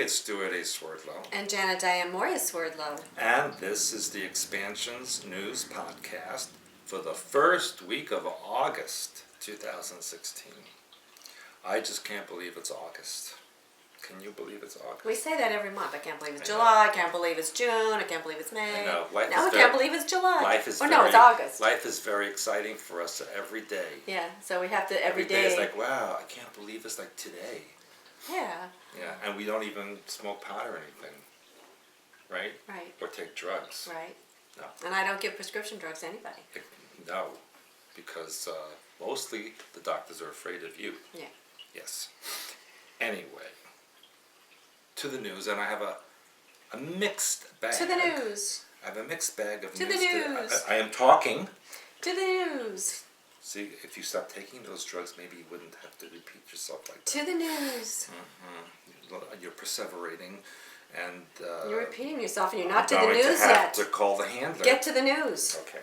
it's Stewart A. Swordlow. And Janet Diane Morris Swordlow. And this is the Expansions News Podcast for the first week of August 2016. I just can't believe it's August. Can you believe it's August? We say that every month. I can't believe it's July. I can't believe it's June. I can't believe it's May. I know. Now I can't believe it's July. It's August. Life is very exciting for us every day. Yeah, so we have to every day. It's like, wow, I can't believe it's like today. Yeah. Yeah, and we don't even smoke pot or anything, right? Right. Or take drugs. Right. No. And I don't give prescription drugs to anybody. No, because mostly the doctors are afraid of you. Yeah. Yes. Anyway, to the news, and I have a mixed bag. To the news. I have a mixed bag of to news. The news. I am talking. To the news. See, if you stopped taking those drugs, maybe you wouldn't have to repeat yourself like that. To the news. Mm-hmm. You're perseverating, and you're repeating yourself, and you're not to the news to have yet. to call the handler. Get to the news. Okay.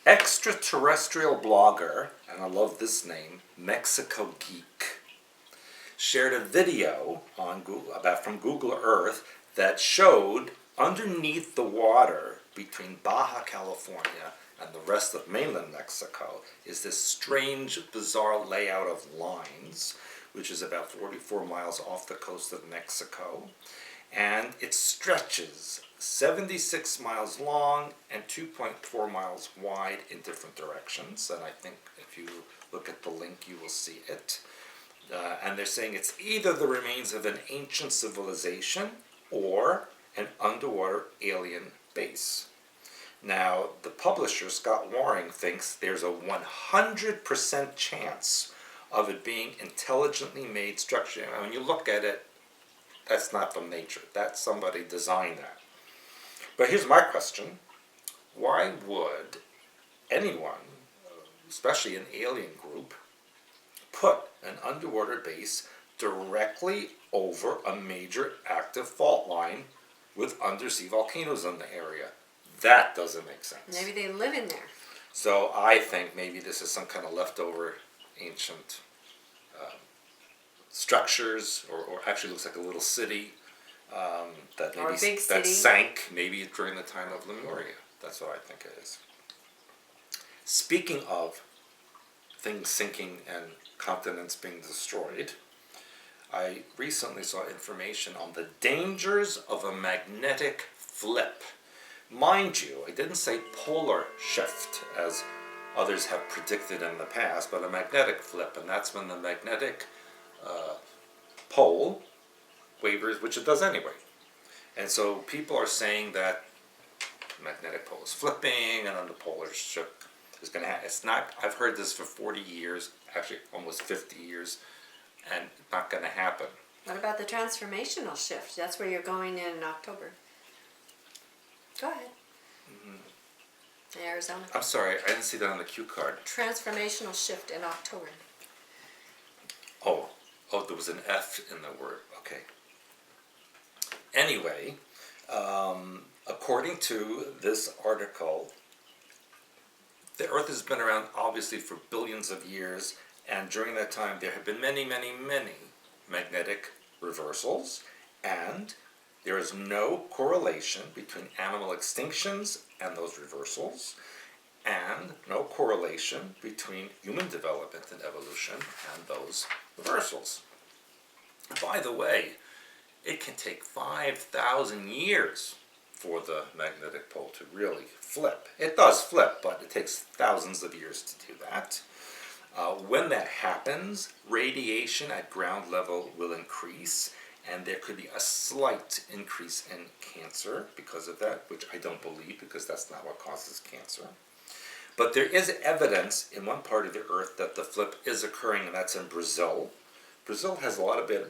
Extraterrestrial blogger, and I love this name, Mexico Geek, shared a video on Google from Google Earth that showed underneath the water between Baja California and the rest of mainland Mexico is this strange, bizarre layout of lines, which is about 44 miles off the coast of Mexico. And it stretches 76 miles long and 2.4 miles wide in different directions. And I think if you look at the link, you will see it. And they're saying it's either the remains of an ancient civilization or an underwater alien base. Now, the publisher, Scott Waring, thinks there's a 100% chance of it being intelligently made structure. And when you look at it, that's not from nature. That's somebody designed that. But here's my question. Why would anyone, especially an alien group, put an underwater base directly over a major active fault line with undersea volcanoes in the area? That doesn't make sense. Maybe they live in there. So I think maybe this is some kind of leftover ancient structures, or actually looks like a little city that maybe that sank maybe during the time of Lemuria. That's what I think it is. Speaking of things sinking and continents being destroyed, I recently saw information on the dangers of a magnetic flip. Mind you, I didn't say polar shift as others have predicted in the past, but a magnetic flip, and that's when the magnetic pole wavers, which it does anyway. And so people are saying that the magnetic pole is flipping, and then the polar shift is going to happen. It's not. I've heard this for 40 years, actually almost 50 years, and it's not going to happen. What about the transformational shift? That's where you're going in October. Go ahead. Arizona. I'm sorry, I didn't see that on the cue card. Transformational shift in October. Oh, there was an F in the word. Okay. Anyway, according to this article, the Earth has been around obviously for billions of years, and during that time there have been many, many, many magnetic reversals, and there is no correlation between animal extinctions and those reversals, and no correlation between human development and evolution and those reversals. By the way, it can take 5,000 years for the magnetic pole to really flip. It does flip, but it takes thousands of years to do that. When that happens, radiation at ground level will increase, and there could be a slight increase in cancer because of that, which I don't believe, because that's not what causes cancer. But there is evidence in one part of the Earth that the flip is occurring, and that's in Brazil. Brazil has a lot of bad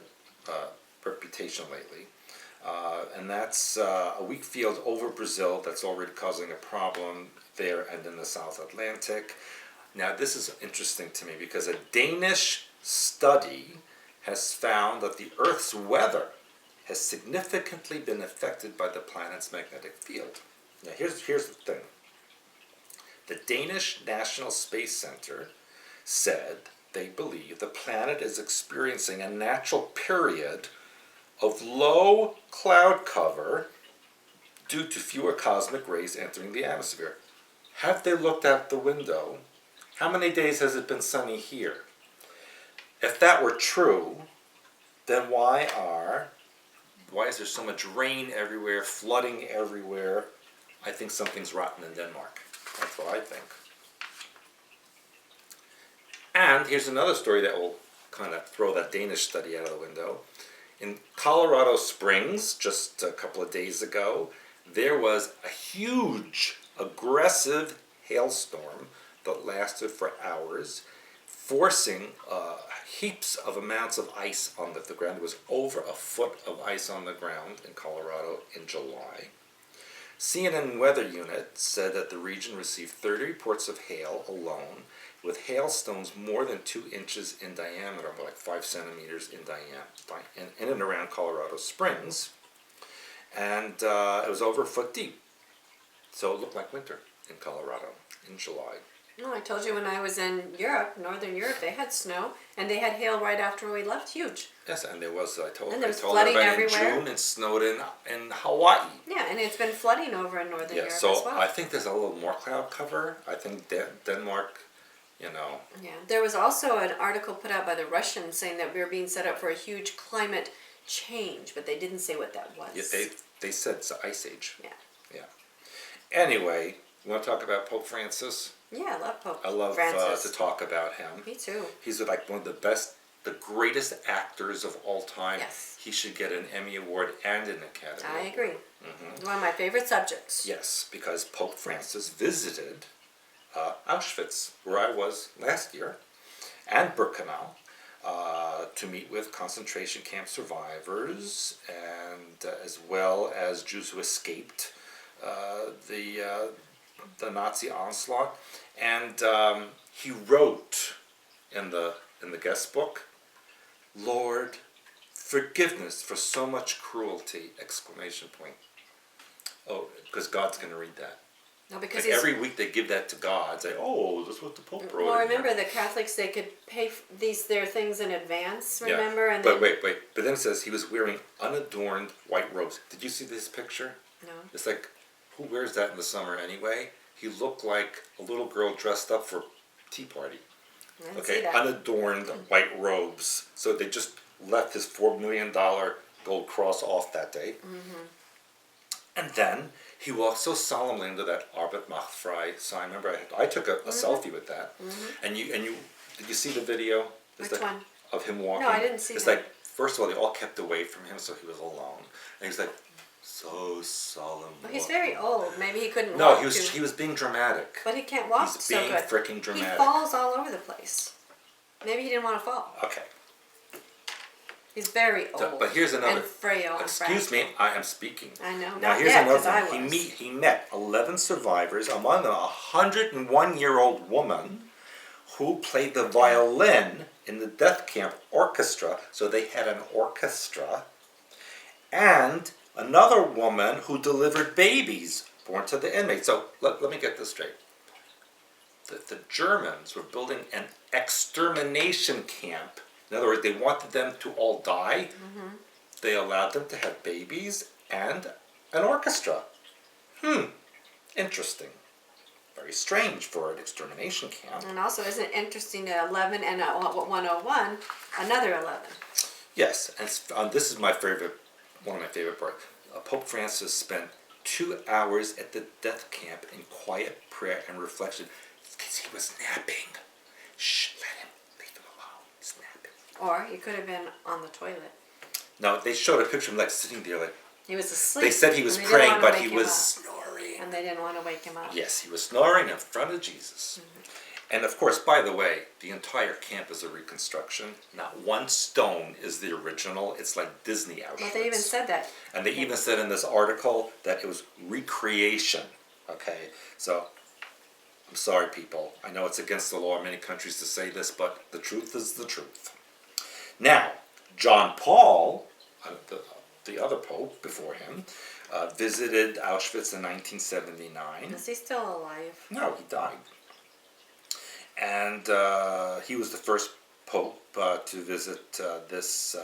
reputation lately, and that's a weak field over Brazil that's already causing a problem there and in the South Atlantic. Now, this is interesting to me because a Danish study has found that the Earth's weather has significantly been affected by the planet's magnetic field. Now, here's the thing. The Danish National Space Center said they believe the planet is experiencing a natural period of low cloud cover due to fewer cosmic rays entering the atmosphere. Have they looked out the window? How many days has it been sunny here? If that were true, then why is there so much rain everywhere, flooding everywhere? I think something's rotten in Denmark. That's what I think. And here's another story that will kind of throw that Danish study out of the window. In Colorado Springs, just a couple of days ago, there was a huge, aggressive hailstorm that lasted for hours, forcing heaps of amounts of ice on the ground. There was over a foot of ice on the ground in Colorado in July. CNN Weather Unit said that the region received 30 reports of hail alone, with hailstones more than 2 inches in diameter, like 5 centimeters in diameter, in and around Colorado Springs. And it was over a foot deep. So it looked like winter in Colorado in July. No, I told you when I was in Europe, Northern Europe, they had snow, and they had hail right after we left, huge. Yes, and there was, I told flooding everybody everywhere. in June it snowed in Hawaii. Yeah, and it's been flooding over in Northern Europe So as well. I think there's a little more cloud cover. I think Denmark, Yeah, there was also an article put out by the Russians saying that we were being set up for a huge climate change, but they didn't say what that was. Yeah, they said it's an ice age. Yeah. Anyway, you want to talk about Pope Francis? Yeah, I love Pope I love Francis. to talk about him. Me too. He's like one of the best, the greatest actors of all time. Yes. He should get an Emmy Award and an Academy I Award. agree. One of my favorite subjects. Yes, because Pope Francis visited Auschwitz, where I was last year, and Birkenau, to meet with concentration camp survivors, and as well as Jews who escaped the Nazi onslaught. And he wrote in the guest book, "Lord, forgiveness for so much cruelty!" Exclamation point. Oh, because God's going to read that. No, because Like every week they give that to God. Say, "Oh, this is what the Pope wrote." Well, remember the Catholics, they could pay their things in advance. Remember, yeah. and But then, wait. But then it says he was wearing unadorned white robes. Did you see this picture? No. It's like, who wears that in the summer anyway? He looked like a little girl dressed up for a tea party. I didn't see that. Unadorned white robes. So they just left his $4 million gold cross off that day. And then he walked so solemnly into that Arbeit macht frei sign. Remember, I took a selfie with that. And you did you see the video? Which one? Of him walking. No, I didn't see it's that. like, first of all, they all kept away from him, so he was alone. And he's like, so solemn. Well, he's very old. Maybe he couldn't No, walk he was being dramatic. But he can't walk He's so being good. freaking dramatic. He falls all over the place. Maybe he didn't want to fall. Okay. He's very old. But here's another. And frail. Excuse me, I am speaking. I know. Now Not here's yet, another 'cause I thing. was. He met 11 survivors, among them a 101-year-old woman who played the violin in the death camp orchestra. So they had an orchestra. And another woman who delivered babies born to the inmates. So let me get this straight. The Germans were building an extermination camp. In other words, they wanted them to all die. They allowed them to have babies and an orchestra. Interesting. Very strange for an extermination camp. And also, isn't it interesting that 11 and 101, another 11. Yes, and this is my favorite, one of my favorite parts. Pope Francis spent 2 hours at the death camp in quiet prayer and reflection because he was napping. Shh, let him, leave him alone. He's napping. Or he could have been on the toilet. Now, they showed a picture of him like sitting there like, He was asleep. they said he was and they didn't praying, wanna but wake he him was up. snoring. And they didn't want to wake him up. Yes, he was snoring in front of Jesus. And of course, by the way, the entire camp is a reconstruction. Not one stone is the original. It's like Disney Auschwitz. Well, they even said that. And they even said in this article that it was recreation. Okay, so I'm sorry, people. I know it's against the law in many countries to say this, but the truth is the truth. Now, John Paul, the other pope before him, visited Auschwitz in 1979. Is he still alive? No, he died. And he was the first pope to visit this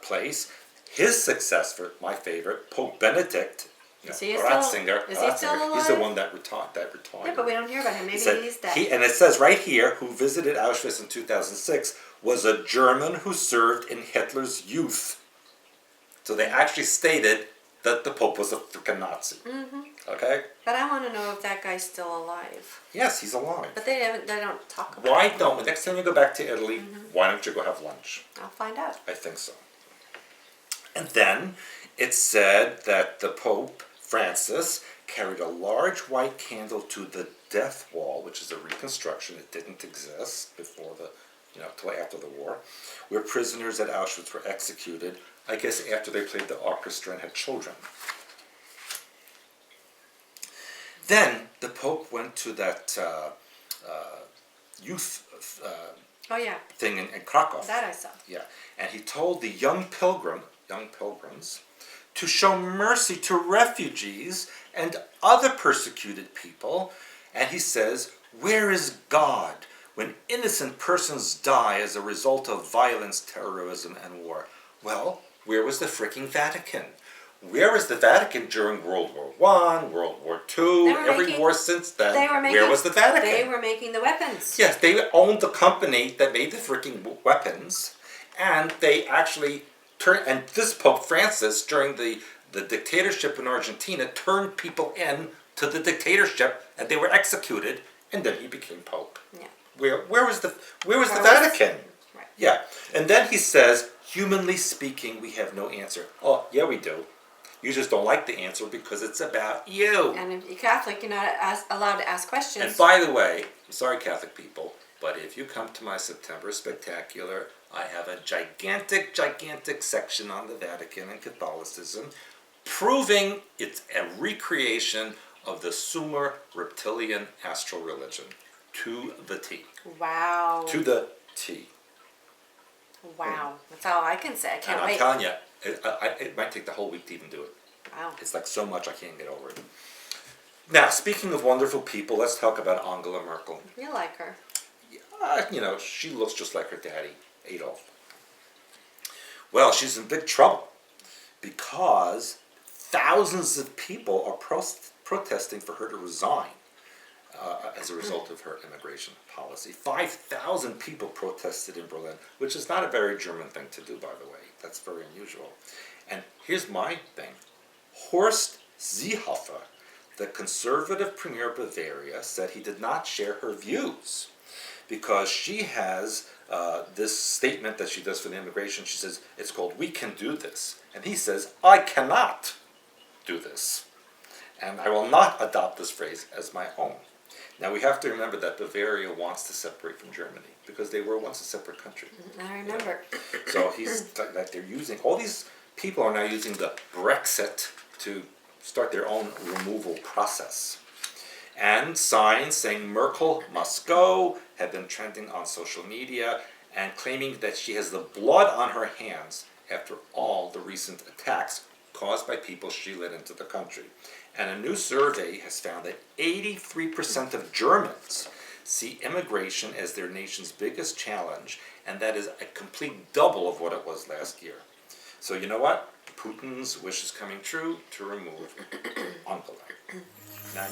place. His successor, my favorite, Pope Benedict, Is he Ratzinger, is he still alive? he's the one that retired. Yeah, but we don't hear about him. Maybe he's dead. And it says right here, who visited Auschwitz in 2006, was a German who served in Hitler's youth. So they actually stated that the Pope was a freaking Nazi. Mm-hmm. Okay? But I want to know if that guy's still alive. Yes, he's alive. But they don't talk about Why it. don't, next time you go back to Italy, why don't you go have lunch? I'll find out. I think so. And then it said that the Pope, Francis, carried a large white candle to the death wall, which is a reconstruction. It didn't exist before till after the war, where prisoners at Auschwitz were executed, I guess after they played the orchestra and had children. Then the Pope went to that youth Oh yeah, thing in Krakow. that I saw. Yeah, and he told the young pilgrims, to show mercy to refugees and other persecuted people. And he says, where is God when innocent persons die as a result of violence, terrorism, and war? Well, where was the freaking Vatican? Where was the Vatican during World War I, World War II, every war since then? Where was the Vatican? They were making the weapons. Yes, they owned the company that made the freaking weapons, and they actually turned, and this Pope Francis, during the dictatorship in Argentina, turned people in to the dictatorship, and they were executed, and then he became Pope. Yeah. Where was the Vatican? Right. Yeah, and then he says, humanly speaking, we have no answer. Oh, yeah, we do. You just don't like the answer because it's about you. And if you're Catholic, you're not allowed to ask questions. And by the way, I'm sorry, Catholic people, but if you come to my September Spectacular, I have a gigantic section on the Vatican and Catholicism, proving it's a recreation of the Sumer reptilian astral religion to the T. Wow. To the T. Wow. That's all I can say. I can't And wait. I'm telling you, it might take the whole week to even do it. Wow. It's like so much I can't get over it. Now, speaking of wonderful people, let's talk about Angela Merkel. You like her. She looks just like her daddy, Adolf. Well, she's in big trouble because thousands of people are protesting for her to resign as a result of her immigration policy. 5,000 people protested in Berlin, which is not a very German thing to do, by the way. That's very unusual. And here's my thing. Horst Seehofer, the conservative premier of Bavaria, said he did not share her views because she has this statement that she does for the immigration. She says, it's called "We Can Do This." And he says, I cannot do this. And I will not adopt this phrase as my own. Now we have to remember that Bavaria wants to separate from Germany because they were once a separate country. I remember. So that they're using, all these people are now using the Brexit to start their own removal process. And signs saying Merkel must go have been trending on social media and claiming that she has the blood on her hands after all the recent attacks caused by people she let into the country. And a new survey has found that 83% of Germans see immigration as their nation's biggest challenge, and that is a complete double of what it was last year. So you know what? Putin's wish is coming true to remove Angela. Now,